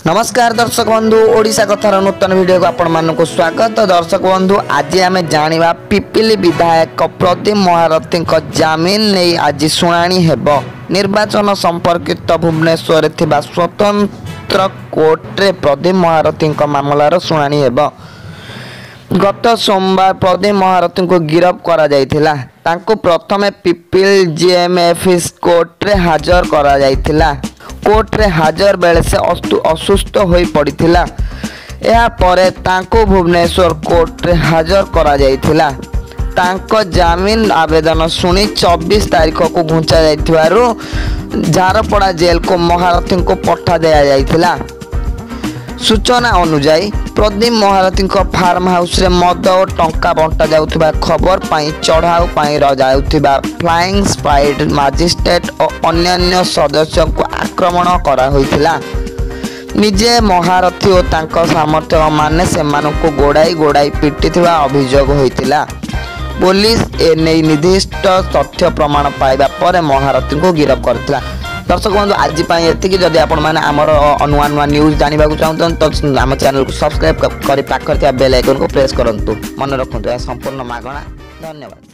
नमस्कार दर्शक बंधु ओडिशा कथार नूतन वीडियो को आपण मानक स्वागत। दर्शक बंधु आज आम जाना पिपिली विधायक प्रदीप महारथी जमीन नहीं आज शुणाणी हेब। निर्वाचन संपर्कित भुवनेश्वर स्वतंत्र कोर्टे प्रदीप महारथी मामलार शुणाणी हेब। गत सोमवार प्रदीप महारथी को गिरफ करा जायथिला। तांको प्रथमे पिपिल जीएमएफएस कोर्टे हाजर करा जायथिला। कोर्टे हाजर बेले से असुस्थ हो पड़ता। या परे तांको भुवनेश्वर कोर्टे हाजर करा जायथिला। तांको जमीन आवेदन शुणी 24 तारीख को घुंचा जाइथिबारु झारपड़ा जेल को महारथी को पठा दिया जाइथिला। सूचना अनुसार प्रदीप महारथी फार्म हाउस रे मद और टंका बंटा जाउथिबा खबर पाई चढ़ाऊ पाई जाउथिबा फ्लाइंग स्क्वाड मजिस्ट्रेट और अन्य सदस्य को आक्रमण करा होइथिला। निजे महारथी और तांको समर्थक माने सेमानकु गोड़ाई गोड़ाई पिटिथिबा अभियोग होइथिला। पुलिस एने निर्दिष्ट तथ्य प्रमाण पाइबा पर महारथी को गिरफ्त करथिला। दर्शक बंधु आज ये जदि आपण मैंने आमर नुआ नुआ न्यूज जानवा चाहते तो आम चैनल को सब्सक्राइब कर पाखर बेल आइकन को प्रेस करूँ। मन रखु संपूर्ण मागणा। धन्यवाद।